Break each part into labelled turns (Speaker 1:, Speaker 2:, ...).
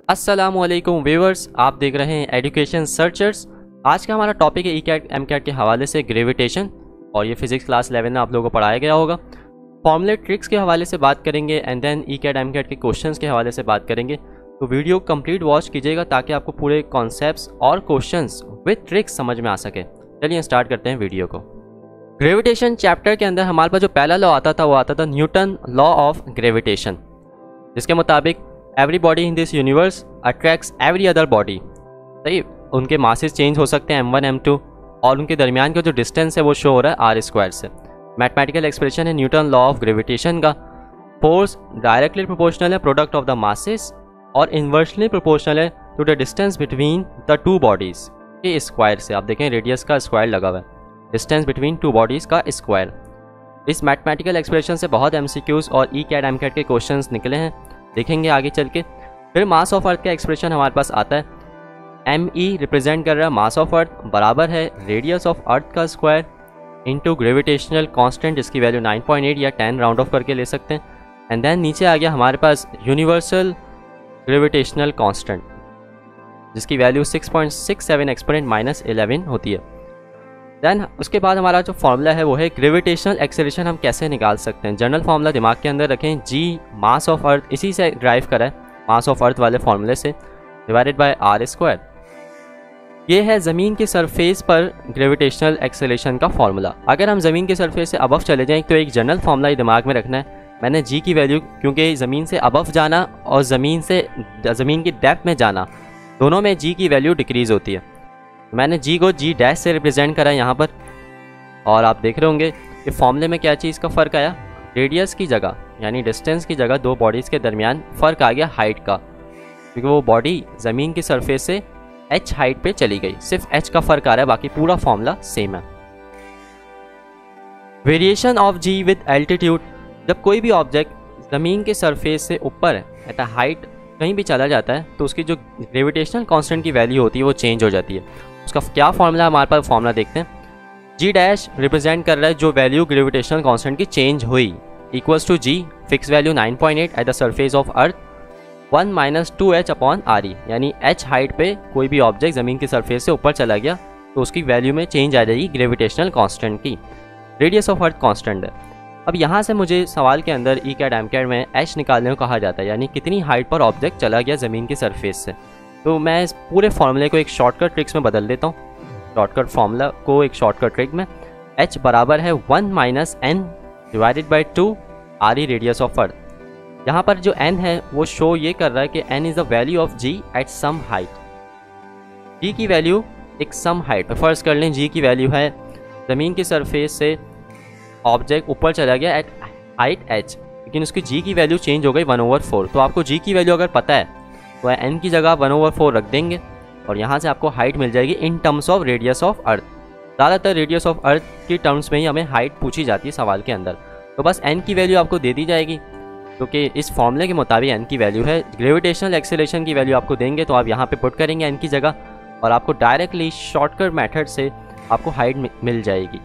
Speaker 1: अस्सलामुअलैकुम व्यूअर्स, आप देख रहे हैं एजुकेशन सर्चर्स। आज का हमारा टॉपिक है ई कैट एम कैट के हवाले से ग्रेविटेशन, और ये फिजिक्स क्लास 11 में आप लोगों को पढ़ाया गया होगा। फॉर्मूले ट्रिक्स के हवाले से बात करेंगे and then E cat M cat के क्वेश्चंस के हवाले से बात करेंगे। तो वीडियो कंप्लीट वॉच कीजिएगा ताकि आपको पूरे कॉन्सेप्ट्स और क्वेश्चंस विद ट्रिक्स समझ में आ सके। चलिए स्टार्ट करते हैं वीडियो को। ग्रेविटेशन चैप्टर के अंदर हमारे पास जो पहला लॉ आता था वो आता था न्यूटन लॉ ऑफ ग्रेविटेशन, जिसके मुताबिक every body in this universe attracts every other body. सही, उनके मासेस चेंज हो सकते हैं m1 m2, और उनके दरमियान का जो डिस्टेंस है वो शो हो रहा है r² से। मैथमेटिकल एक्सप्रेशन है न्यूटन लॉ ऑफ ग्रेविटेशन का। फोर्स डायरेक्टली प्रोपोर्शनल है प्रोडक्ट ऑफ द मासेस और इन्वर्सली प्रोपोर्शनल है to the distance between the two bodies के स्क्वायर से। आप देखें रेडियस का स्क्वायर लगा हुआ है, डिस्टेंस बिटवीन टू बॉडीज का स्क्वायर। इस मैथमेटिकल एक्सप्रेशन से बहुत MCQs और ई कैट एम कैट के क्वेश्चंस निकले हैं, देखेंगे आगे चल के। फिर मास ऑफ अर्थ का एक्सप्रेशन हमारे पास आता है, ME रिप्रेजेंट कर रहा है मास ऑफ अर्थ बराबर है रेडियस ऑफ अर्थ का स्क्वायर इनटू ग्रेविटेशनल कांस्टेंट, जिसकी वैल्यू 9.8 या 10 राउंड ऑफ करके ले सकते हैं। एंड देन नीचे आ गया हमारे पास यूनिवर्सल ग्रेविटेशनल कांस्टेंट, जिसकी वैल्यू 6.67 एक्सपोनेंट -11 होती है। देन उसके बाद हमारा जो फॉर्मूला है वो है ग्रेविटेशनल एक्सेलरेशन हम कैसे निकाल सकते हैं। जनरल फॉर्मूला दिमाग के अंदर रखें, G मास ऑफ अर्थ, इसी से ड्राइव करा है मास ऑफ अर्थ वाले फॉर्मूले से, डिवाइडेड बाय r²। ये है ज़मीन के सरफेस पर ग्रेविटेशनल एक्सेलरेशन का फॉर्मूला। अगर हम ज़मीन के सरफेस से अबव चले जाएं तो एक जनरल फॉर्मूला ही दिमाग में रखना है। मैंने G की वैल्यू, क्योंकि ज़मीन से अबव जाना और ज़मीन की डेप्थ में जाना, दोनों में G की वैल्यू डिक्रीज़ होती है। मैंने G को G' से रिप्रेजेंट करा है यहाँ पर, और आप देख रहे होंगे कि फॉर्मूले में क्या चीज़ का फ़र्क आया, रेडियस की जगह यानी डिस्टेंस की जगह दो बॉडीज़ के दरमियान फ़र्क आ गया हाइट का, क्योंकि वो बॉडी ज़मीन की सरफेस से h हाइट पे चली गई, सिर्फ h का फ़र्क आ रहा है, बाकी पूरा फॉर्मूला सेम है। Variation of G with altitude, जब कोई भी ऑब्जेक्ट ज़मीन के सरफेस से ऊपर है एट अ हाइट कहीं भी चला जाता है तो उसकी जो ग्रेविटेशनल कांस्टेंट की वैल्यू होती है वो चेंज हो जाती है। उसका क्या फॉर्मूला, हमारे पास फॉर्मूला देखते हैं। G' रिप्रेजेंट कर रहा है जो वैल्यू ग्रेविटेशनल कांस्टेंट की चेंज हुई, equals to G fix value 9.8 at the surface of earth 1 - 2h upon RE, यानी h हाइट पे कोई भी ऑब्जेक्ट ज़मीन की सरफेस से ऊपर चला गया तो उसकी वैल्यू में चेंज आ जाएगी ग्रेविटेशनल कांस्टेंट की। रेडियस ऑफ अर्थ कांस्टेंट है। अब यहाँ से मुझे सवाल के अंदर ई कैट एम कैट में h निकालने को कहा जाता है, यानी कितनी हाइट पर ऑब्जेक्ट चला गया ज़मीन की सरफेस से। तो मैं इस पूरे फॉर्मूले को एक शॉर्टकट ट्रिक्स में बदल देता हूँ, शॉर्टकट फॉर्मूला को एक शॉर्टकट ट्रिक में। h बराबर है 1 - n divided by 2 RE radius of earth. यहाँ पर जो n है वो शो ये कर रहा है कि n is the value of G at some height. G की वैल्यू एक सम हाइट पर फर्ज कर लें, G की वैल्यू है ज़मीन की सरफेस से ऑब्जेक्ट ऊपर चला गया एट हाइट h, लेकिन उसकी G की वैल्यू चेंज हो गई 1/4। तो आपको G की वैल्यू अगर पता है तो n की जगह 1/4 रख देंगे और यहाँ से आपको हाइट मिल जाएगी इन टर्म्स ऑफ रेडियस ऑफ अर्थ। ज़्यादातर रेडियस ऑफ अर्थ की टर्म्स में ही हमें हाइट पूछी जाती है सवाल के अंदर। तो बस n की वैल्यू आपको दे दी जाएगी, क्योंकि इस फॉर्मूले के मुताबिक n की वैल्यू है। ग्रेविटेशनल एक्सेलरेशन की वैल्यू आपको देंगे तो आप यहाँ पे पुट करेंगे n की जगह, और आपको डायरेक्टली शॉर्टकट मेथड से आपको हाइट मिल जाएगी।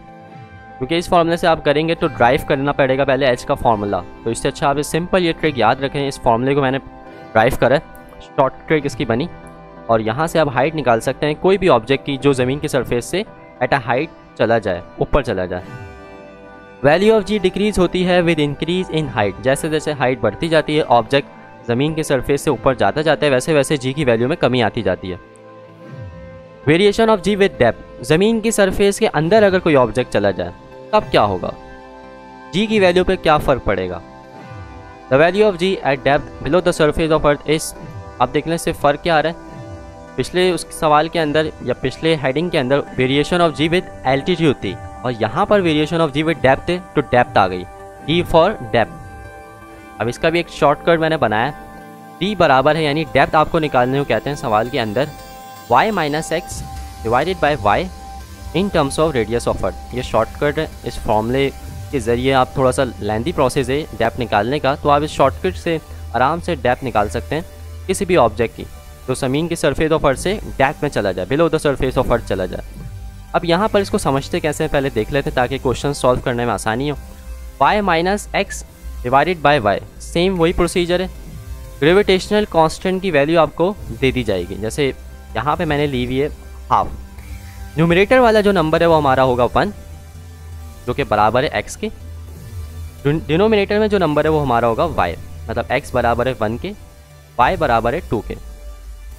Speaker 1: क्योंकि इस फॉर्मूले से आप करेंगे तो ड्राइव करना पड़ेगा पहले h का फॉर्मूला, तो इससे अच्छा आप सिंपल ये ट्रिक याद रखें। इस फॉर्मूले को मैंने ड्राइव करा, शॉर्ट ट्रिक इसकी बनी, और यहाँ से आप हाइट निकाल सकते हैं कोई भी ऑब्जेक्ट की जो ज़मीन की सरफेस से एट अ हाइट चला जाए, ऊपर चला जाए। वैल्यू ऑफ G डिक्रीज होती है विद इंक्रीज इन हाइट। जैसे जैसे हाइट बढ़ती जाती है, ऑब्जेक्ट ज़मीन की सरफेस से ऊपर जाता जाता है, वैसे वैसे G की वैल्यू में कमी आती जाती है। Variation of G with depth, ज़मीन की सरफेस के अंदर अगर कोई ऑब्जेक्ट चला जाए तब क्या होगा, G की वैल्यू पे क्या फ़र्क पड़ेगा। The value of G eight depth below the surface of earth is, आप देख लें से फ़र्क क्या आ रहा है। पिछले उस सवाल के अंदर या पिछले हेडिंग के अंदर variation of G with altitude थी, और यहाँ पर variation of G with depth है तो डेप्थ आ गई, D फॉर डेप्थ। अब इसका भी एक शॉर्टकट मैंने बनाया, D बराबर है, यानी डेप्थ आपको निकालने को कहते हैं सवाल के अंदर, y - x divided by y in terms of radius of अर्थ। ये शॉर्टकट है। इस फॉर्मूले के ज़रिए आप, थोड़ा सा लेंथी प्रोसेस है डेप्थ निकालने का, तो आप इस शॉर्टकट से आराम से डेप्थ निकाल सकते हैं किसी भी ऑब्जेक्ट की जो ज़मीन की सरफेस ऑफ अर्थ से डेप्थ में चला जाए, बिलो द सरफेस ऑफ अर्थ चला जाए। अब यहाँ पर इसको समझते कैसे पहले देख लेते हैं ताकि क्वेश्चन सॉल्व करने में आसानी हो। y - x divided by y, same वही प्रोसीजर है। ग्रेविटेशनल कांस्टेंट की वैल्यू आपको दे दी जाएगी। जैसे यहाँ पे मैंने ली हुई है हाफ। न्यूमरेटर वाला जो नंबर है वो हमारा होगा 1, जो कि बराबर है x के। डिनोमिनेटर में जो नंबर है वो हमारा होगा y, मतलब x बराबर है 1 के, y बराबर है 2 के।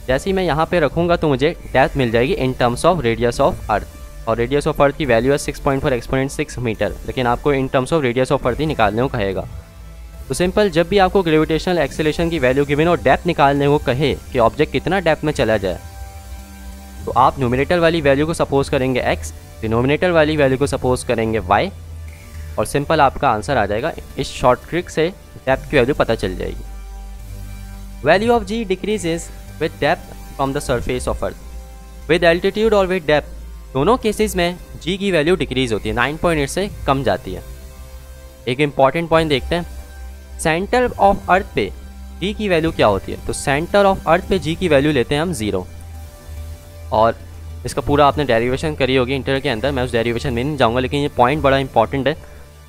Speaker 1: जैसे ही मैं यहाँ पे रखूँगा तो मुझे डेप्थ मिल जाएगी इन टर्म्स ऑफ रेडियस ऑफ अर्थ, और रेडियस ऑफ अर्थ की वैल्यू है 6.4 एक्सपोनेंट 6 मीटर, लेकिन आपको in terms of radius of earth ही निकालने को कहेगा। तो सिंपल, जब भी आपको ग्रेविटेशनल एक्सेलरेशन की वैल्यू गिवन और डेप्थ निकालने को कहे कि ऑब्जेक्ट कितना डेप्थ में चला जाए, तो आप न्यूमरेटर वाली वैल्यू को सपोज करेंगे x, डिनोमिनेटर वाली वैल्यू को सपोज करेंगे y, और सिंपल आपका आंसर आ जाएगा। इस शॉर्ट ट्रिक से डेप्थ की वैल्यू पता चल जाएगी। Value of g decreases with depth from the surface of earth. With altitude और विद डेप्थ दोनों केसेस में g की वैल्यू डिक्रीज होती है, 9.8 से कम जाती है। एक इंपॉर्टेंट पॉइंट देखते हैं, सेंटर ऑफ अर्थ पे g की वैल्यू क्या होती है। तो सेंटर ऑफ अर्थ पे g की वैल्यू लेते हैं हम 0, और इसका पूरा आपने डेरिवेशन करी होगी इंटर के अंदर, मैं उस डेरिवेशन में नहीं जाऊंगा, लेकिन ये पॉइंट बड़ा इंपॉर्टेंट है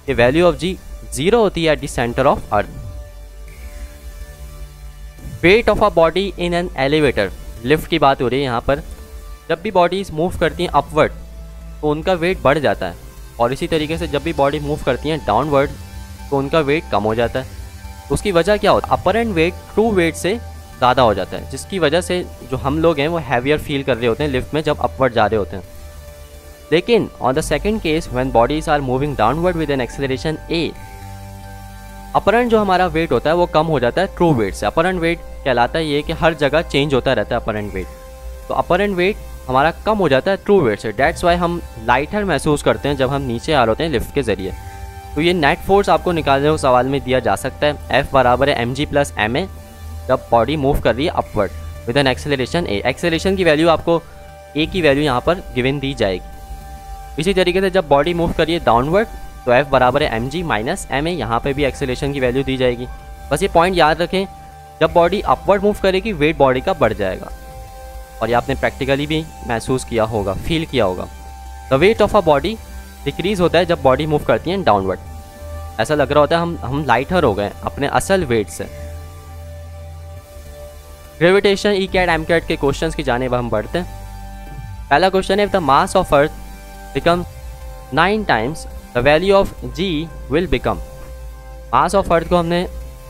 Speaker 1: कि वैल्यू ऑफ g 0 होती है at the centre of earth. Wait of a body in an elevator, lift की बात हो रही है यहाँ पर। जब भी बॉडीज मूव करती हैं अपवर्ड तो उनका वेट बढ़ जाता है, और इसी तरीके से जब भी बॉडी मूव करती हैं डाउनवर्ड तो उनका वेट कम हो जाता है। तो उसकी वजह क्या होता है, अपरेंट वेट ट्रू वेट से ज़्यादा हो जाता है, जिसकी वजह से जो हम लोग हैं वो हैवियर फील कर रहे होते हैं लिफ्ट में जब अपवर्ड जा रहे होते हैं। लेकिन on the second case when bodies are moving downward with an acceleration a, apparent जो हमारा वेट होता है वो कम हो जाता है ट्रू वेट से। अपरेंट वेट कहलाता है ये कि हर जगह चेंज होता रहता है अपरेंट वेट, तो अपरेंट वेट हमारा कम हो जाता है ट्रू वेट से। डेट्स वाई हम लाइटर महसूस करते हैं जब हम नीचे आ रहे होते हैं लिफ्ट के ज़रिए। तो ये नेट फोर्स आपको निकालने को सवाल में दिया जा सकता है, F बराबर है mg प्लस ma, जब बॉडी मूव कर रही है upward with an acceleration a। Acceleration की वैल्यू आपको a की वैल्यू यहाँ पर गिवन दी जाएगी। इसी तरीके से जब बॉडी मूव करिए डाउनवर्ड तो F बराबर है mg माइनस ma, यहाँ पे भी एक्सेलरेशन की वैल्यू दी जाएगी। बस ये पॉइंट याद रखें, जब बॉडी अपवर्ड मूव करेगी वेट बॉडी का बढ़ जाएगा, और ये आपने प्रैक्टिकली भी महसूस किया होगा, फील किया होगा। The weight of a body decrease होता है जब बॉडी मूव करती है डाउनवर्ड। ऐसा लग रहा होता है हम लाइटर हो गए अपने असल वेट से। ग्रेविटेशन ई कैट एम कैट के क्वेश्चंस की जानिब हम बढ़ते हैं। पहला क्वेश्चन है, the mass of earth become 9 times the value of g will become. Mass of earth को हमने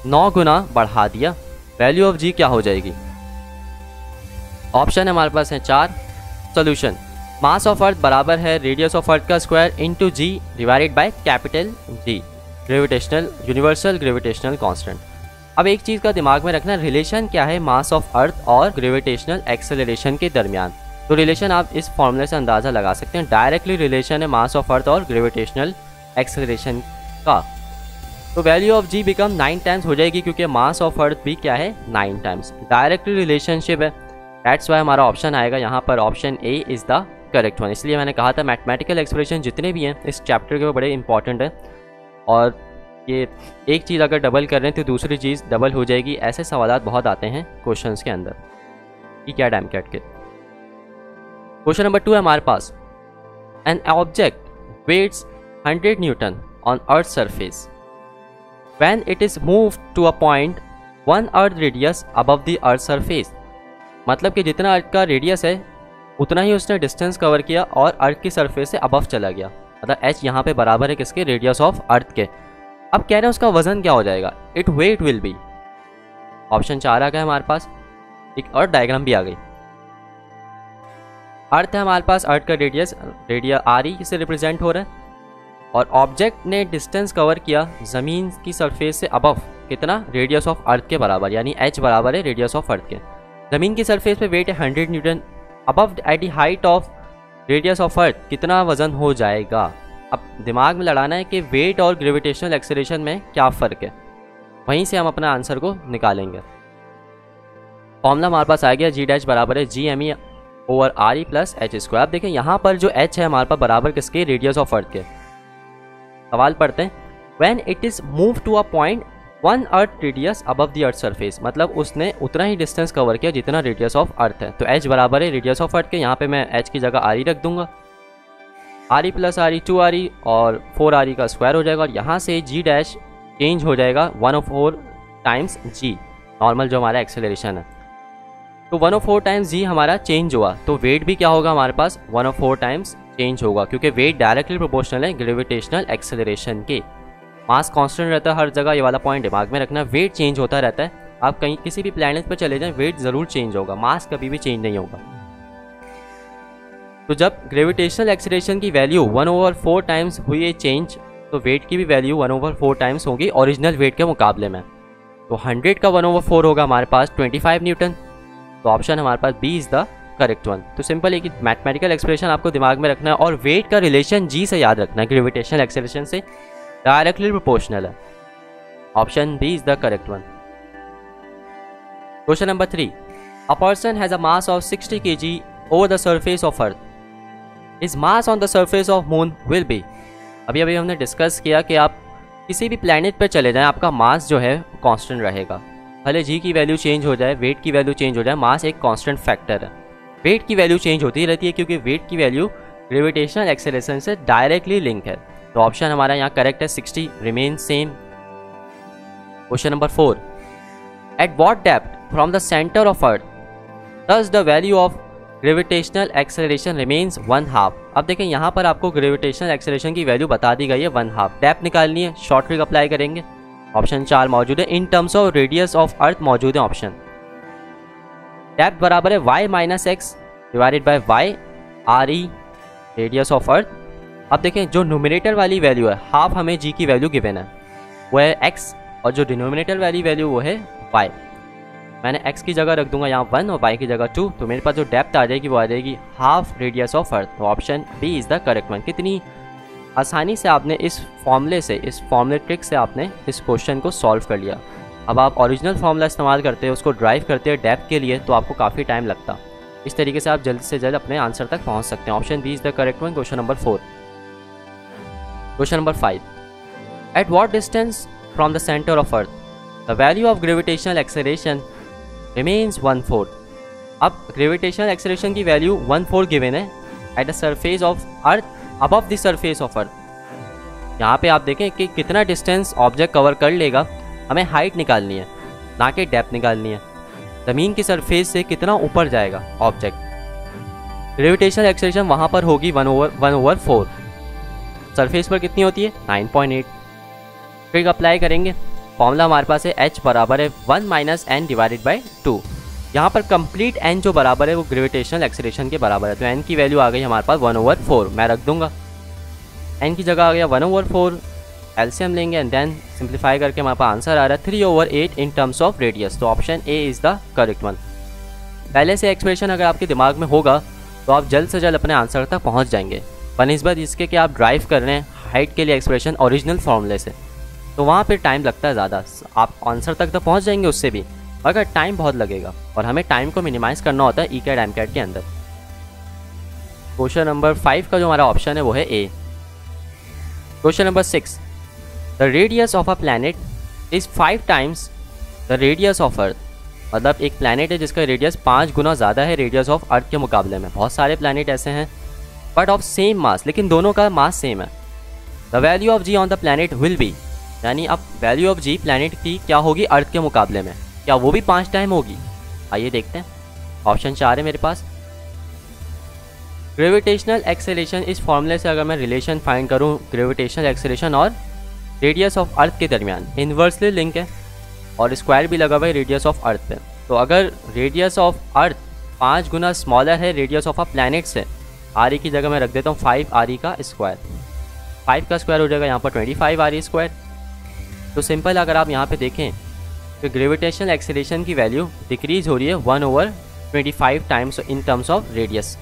Speaker 1: 9 गुना बढ़ा दिया, वैल्यू ऑफ g क्या हो जाएगी। ऑप्शन है हमारे पास है 4। सोल्यूशन, मास ऑफ अर्थ बराबर है रेडियस ऑफ अर्थ का square into g divided by capital G, gravitational universal gravitational constant. अब एक चीज़ का दिमाग में रखना, रिलेशन क्या है मास ऑफ अर्थ और ग्रेविटेशनल एक्सेलरेशन के दरमियान। तो रिलेशन आप इस फॉर्मूले से अंदाज़ा लगा सकते हैं, डायरेक्टली रिलेशन है मास ऑफ अर्थ और ग्रेविटेशनल एक्सेलरेशन का। तो value of g become 9 times हो जाएगी, क्योंकि मास ऑफ अर्थ भी क्या है 9 टाइम्स, डायरेक्टली रिलेशनशिप है। दैट्स वाई हमारा ऑप्शन आएगा यहाँ पर, option A is the correct one. इसलिए मैंने कहा था मैथमेटिकल एक्सप्रेशन जितने भी हैं इस चैप्टर के वो बड़े इंपॉर्टेंट है, और ये एक चीज़ अगर डबल कर रहे हैं तो दूसरी चीज़ डबल हो जाएगी। ऐसे सवाल बहुत आते हैं क्वेश्चंस के अंदर, ई कैट एम कैट के। क्वेश्चन नंबर 2 है हमारे पास, an object weights 100 newton on earth surface when it is move to a point 1 earth radius above the earth surface. मतलब कि जितना अर्थ का रेडियस है उतना ही उसने डिस्टेंस कवर किया और अर्थ की सरफेस से अबव चला गया, मतलब h यहाँ पे बराबर है किसके, रेडियस ऑफ अर्थ के। अब कह रहे हैं उसका वजन क्या हो जाएगा, it weight will be. Option 4 आ गया हमारे पास, एक अर्थ डायग्राम भी आ गई। अर्थ है हमारे पास, अर्थ का रेडियस RE से रिप्रेजेंट हो रहा है, और ऑब्जेक्ट ने डिस्टेंस कवर किया ज़मीन की सरफेस से अबव कितना, रेडियस ऑफ अर्थ के बराबर, यानी h बराबर है रेडियस ऑफ अर्थ के। ज़मीन की सरफेस पे वेट है 100 Newton, above at the height of radius of अर्थ कितना वजन हो जाएगा। अब दिमाग में लड़ाना है कि वेट और ग्रेविटेशनल एक्सेलरेशन में क्या फ़र्क है, वहीं से हम अपना आंसर को निकालेंगे। फॉर्मूला हमारे पास आ गया, जी डैश बराबर है GME over RE plus h square. अब देखें यहाँ पर जो h है हमारे पास बराबर किसके, रेडियस ऑफ अर्थ के। सवाल पढ़ते हैं, when it is move to a point 1 earth radius above the earth surface, मतलब उसने उतना ही डिस्टेंस कवर किया जितना रेडियस ऑफ अर्थ है। तो h बराबर है रेडियस ऑफ अर्थ के, यहाँ पे मैं h की जगह RE रख दूंगा, RE प्लस RE 2RE और 4RE का स्क्वायर हो जाएगा, और यहाँ से g डैश चेंज हो जाएगा 1/4 टाइम्स g, नॉर्मल जो हमारा एक्सेलरेशन है। तो 1/4 टाइम्स जी हमारा चेंज हुआ, तो वेट भी क्या होगा हमारे पास 1/4 टाइम्स चेंज होगा, क्योंकि वेट डायरेक्टली प्रोपोर्शनल है ग्रेविटेशनल एक्सेलरेशन के। मास कांस्टेंट रहता है हर जगह, ये वाला पॉइंट दिमाग में रखना। वेट चेंज होता रहता है, आप कहीं किसी भी प्लैनेट पर चले जाएं वेट ज़रूर चेंज होगा, मास कभी भी चेंज नहीं होगा। तो जब ग्रेविटेशनल एक्सेलरेशन की वैल्यू 1/4 टाइम्स हुई है चेंज, तो वेट की भी वैल्यू 1/4 टाइम्स होगी ओरिजिनल वेट के मुकाबले में। तो 100 का 1/4 होगा हमारे पास 25 न्यूटन। तो ऑप्शन हमारे पास B is the correct one. तो सिंपल एक मैथमेटिकल एक्सप्रेशन आपको दिमाग में रखना है और वेट का रिलेशन जी से याद रखना है, ग्रेविटेशनल एक्सेलरेशन से डायरेक्टली प्रोपोर्शनल है। Option B is the correct one. Question number 3, a person has a mass of 60 kg over the surface of earth, is mass on the surface of moon will be. अभी हमने discuss किया कि आप किसी भी planet पर चले जाएं, आपका मास जो है कांस्टेंट रहेगा, भले जी की वैल्यू चेंज हो जाए, वेट की वैल्यू चेंज हो जाए, मास एक कांस्टेंट फैक्टर है। वेट की वैल्यू चेंज होती रहती है क्योंकि वेट की वैल्यू ग्रेविटेशनल एक्सेलरेशन से डायरेक्टली लिंक है। तो ऑप्शन हमारा यहाँ करेक्ट है, 60 remain same. Question number 4, at what depth from the centre of earth does the value of gravitational acceleration remains 1/2। अब देखें यहाँ पर आपको ग्रेविटेशनल एक्सेलरेशन की वैल्यू बता दी गई है 1/2, डेप्थ निकालनी है, शॉर्ट ट्रिक अप्लाई करेंगे। ऑप्शन 4 मौजूद है, इन टर्म्स ऑफ रेडियस ऑफ अर्थ मौजूद है ऑप्शन। डेप्थ बराबर है y - x divided by y RE radius of अर्थ। अब देखें जो न्यूमरेटर वाली वैल्यू है, हाफ हमें g की वैल्यू गिवन है, वो है x, और जो डिनोमिनेटर वाली वैल्यू वो है y। मैंने x की जगह रख दूंगा यहाँ 1 और y की जगह 2, तो मेरे पास जो डेप्थ आ जाएगी वो आ जाएगी हाफ रेडियस ऑफ अर्थ। तो option B is the correct one. कितनी आसानी से आपने इस फॉर्मूले से, इस फॉर्मूले ट्रिक से आपने इस क्वेश्चन को सॉल्व कर लिया। अब आप ओरिजिनल फॉर्मूला इस्तेमाल करते हैं, उसको ड्राइव करते हैं डेप्थ के लिए, तो आपको काफ़ी टाइम लगता। इस तरीके से आप जल्द से जल्द अपने आंसर तक पहुँच सकते हैं। Option B is the correct one. Question number 4। Question number 5, at what distance from the centre of earth the value of gravitational acceleration remains 1/4। अब ग्रेविटेशनल एक्सेलरेशन की वैल्यू 1/4 गिवन है at the surface of earth above the surface of earth. यहाँ पे आप देखें कि कितना distance object cover कर लेगा, हमें हाइट निकालनी है ना कि डेप्थ निकालनी है। ज़मीन की सरफेस से कितना ऊपर जाएगा ऑब्जेक्ट, ग्रेविटेशनल एक्सेलरेशन वहाँ पर होगी 1/4। सरफेस पर कितनी होती है 9.8। ट्रिक अप्लाई करेंगे, फॉर्मूला हमारे पास है h बराबर है 1 - n डिवाइडेड बाई 2। यहाँ पर कंप्लीट n जो बराबर है वो ग्रेविटेशनल एक्सेलरेशन के बराबर है, तो n की वैल्यू आ गई हमारे पास 1/4। मैं रख दूंगा n की जगह आ गया 1/4, एलसीएम लेंगे एंड देन सिंप्लीफाई करके हमारे पास आंसर आ रहा है 3/8 इन टर्म्स ऑफ रेडियस। तो option A is the correct one. पहले से एक्सप्रेशन अगर आपके दिमाग में होगा तो आप जल्द से जल्द अपने आंसर तक पहुँच जाएंगे, बनिस्बत इसके कि आप ड्राइव कर रहे हैं हाइट के लिए एक्सप्रेशन ओरिजिनल फॉर्मूले से, तो वहाँ पे टाइम लगता है ज़्यादा। आप आंसर तक तो पहुँच जाएंगे उससे भी, मगर टाइम बहुत लगेगा और हमें टाइम को मिनिमाइज करना होता है ई-कैट एम-कैट के अंदर। क्वेश्चन नंबर 5 का जो हमारा ऑप्शन है वो है A. Question number 6, the radius of a planet is 5 times the radius of earth. मतलब एक प्लैनेट है जिसका रेडियस 5 गुना ज़्यादा है रेडियस ऑफ अर्थ के मुकाबले में। बहुत सारे प्लैनेट ऐसे हैं बट ऑफ सेम मास, लेकिन दोनों का मास सेम है। The value of G on the planet will be, यानी अब वैल्यू ऑफ जी प्लैनेट की क्या होगी अर्थ के मुकाबले में, क्या वो भी 5 टाइम होगी? आइए देखते हैं। ऑप्शन 4 है मेरे पास। ग्रेविटेशनल एक्सेलरेशन, इस फॉर्मूले से अगर मैं रिलेशन फाइंड करूं ग्रेविटेशनल एक्सेलरेशन और रेडियस ऑफ अर्थ के दरमियान, इन्वर्सली लिंक है और स्क्वायर भी लगा हुआ है रेडियस ऑफ अर्थ पे। तो अगर radius of earth 5 Guna smaller है रेडियस ऑफ अ प्लैनेट से, आर ई की जगह मैं रख देता हूँ 5 आर ई का स्क्वायर। 5 का स्क्वायर हो जाएगा यहाँ पर 25 आर ई स्क्वायर। तो सिंपल अगर आप यहाँ पे देखें तो ग्रेविटेशनल एक्सेलरेशन की वैल्यू डिक्रीज हो रही है 1/25 times in terms of radius.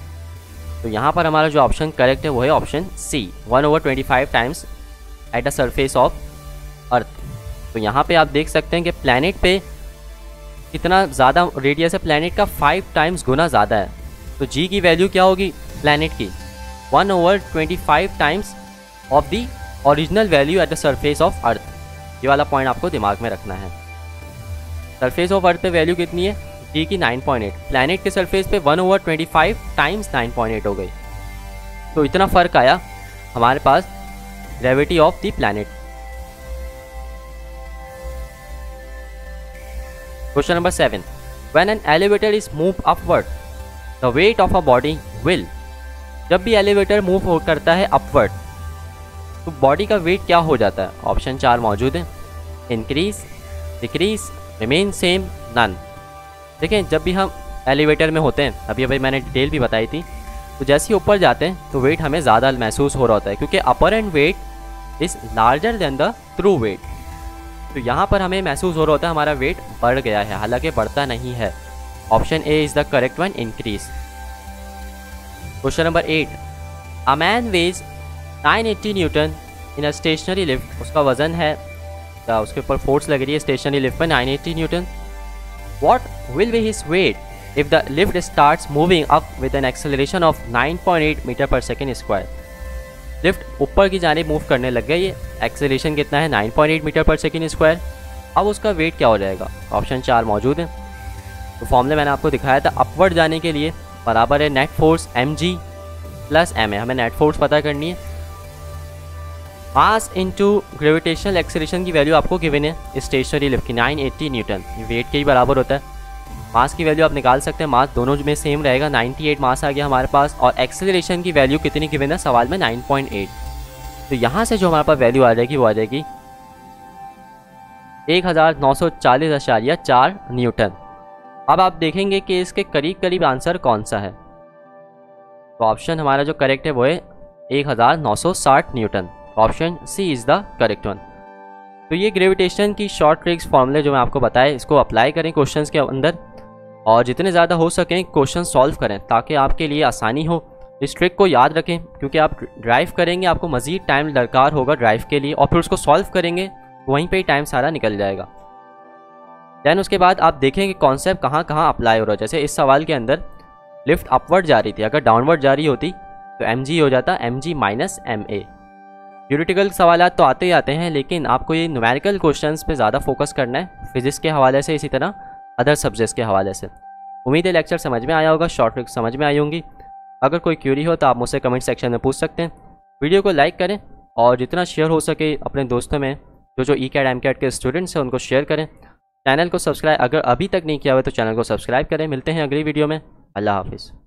Speaker 1: तो यहाँ पर हमारा जो ऑप्शन करेक्ट है वो है option C, 1/25 times at the surface of earth. तो यहाँ पे आप देख सकते हैं कि प्लैनेट पे कितना ज़्यादा रेडियस है, प्लैनेट का 5 टाइम्स गुना ज़्यादा है। तो जी की वैल्यू क्या होगी प्लैनेट की 1/25 times of the original value eight the surface of अर्थ। ये वाला पॉइंट आपको दिमाग में रखना है। सरफेस ऑफ अर्थ पे वैल्यू कितनी है जी की 9.8, प्लैनेट के सरफेस पे 1/25 टाइम्स 9.8 हो गई। तो इतना फ़र्क आया हमारे पास gravity of the planet. Question number 7, when an elevator is move upward the weight of a body will. जब भी एलिवेटर मूव करता है अपवर्ड तो बॉडी का वेट क्या हो जाता है? ऑप्शन 4 मौजूद है, increase, decrease, remain same, none. देखें, जब भी हम एलिवेटर में होते हैं, अभी मैंने डिटेल भी बताई थी, तो जैसे ही ऊपर जाते हैं तो वेट हमें ज़्यादा महसूस हो रहा होता है क्योंकि apparent weight is larger than the true weight. तो यहाँ पर हमें महसूस हो रहा होता है हमारा वेट बढ़ गया है, हालांकि बढ़ता नहीं है। Option A is the correct one, increase. Question number 8, a man weighs 980 newton in a stationary lift. उसका वजन है, उसके ऊपर फोर्स लग रही है स्टेशनरी लिफ्ट पर 980 newton. What will be his weight if the lift starts moving up with an acceleration of 9.8 metre per second square. Lift ऊपर की जानिब मूव करने लग गई है, एक्सेलरेशन कितना है? 9.8 मीटर पर सेकेंड स्क्वायर। अब उसका वेट क्या हो जाएगा? ऑप्शन 4 मौजूद है। तो फॉर्मूला मैंने आपको दिखाया था, अपवर्ड जाने के लिए बराबर है net force mg plus ma। हमें नेट फोर्स पता करनी है। मास इनटू ग्रेविटेशनल एक्सेलरेशन की वैल्यू आपको गिवन है स्टेशनरी लिफ्ट की 980 न्यूटन, वेट के ही बराबर होता है। मास की वैल्यू आप निकाल सकते हैं, मास दोनों में सेम रहेगा, 98 मास आ गया हमारे पास। और एक्सेलरेशन की वैल्यू कितनी गिवन है सवाल में? 9.8। तो यहाँ से जो हमारे पास वैल्यू आ जाएगी वो आ जाएगी 1940.4 न्यूटन। अब आप देखेंगे कि इसके करीब करीब आंसर कौन सा है। तो ऑप्शन हमारा जो करेक्ट है वो है 1960 newton. Option C is the correct one. तो ये ग्रेविटेशन की शॉर्ट ट्रिक्स फॉर्मूले जो मैं आपको बताया, इसको अप्लाई करें क्वेश्चंस के अंदर और जितने ज़्यादा हो सकें क्वेश्चन सॉल्व करें ताकि आपके लिए आसानी हो। इस ट्रिक को याद रखें क्योंकि आप ड्राइव करेंगे, आपको मज़ीद टाइम दरकार होगा ड्राइव के लिए, और फिर उसको सॉल्व करेंगे वहीं पे ही टाइम सारा निकल जाएगा। दैन उसके बाद आप देखेंगे कॉन्सेप्ट कहाँ कहाँ अप्लाई हो रहा है। जैसे इस सवाल के अंदर लिफ्ट अपवर्ड जा रही थी, अगर डाउनवर्ड जा रही होती तो mg हो जाता mg माइनस ma। थ्योरेटिकल सवाल तो आते ही आते हैं, लेकिन आपको ये न्यूमेरिकल क्वेश्चंस पे ज़्यादा फोकस करना है, फिजिक्स के हवाले से, इसी तरह अदर सब्जेक्ट्स के हवाले से। उम्मीद है लेक्चर समझ में आया होगा, शॉर्ट ट्रिक समझ में आई होंगी। अगर कोई क्यूरी हो तो आप मुझसे कमेंट सेक्शन में पूछ सकते हैं। वीडियो को लाइक करें और जितना शेयर हो सके अपने दोस्तों में जो ECAT MCAT के स्टूडेंट्स हैं उनको शेयर करें। चैनल को सब्सक्राइब अगर अभी तक नहीं किया हुआ तो चैनल को सब्सक्राइब करें। मिलते हैं अगली वीडियो में। अल्लाह हाफिज़।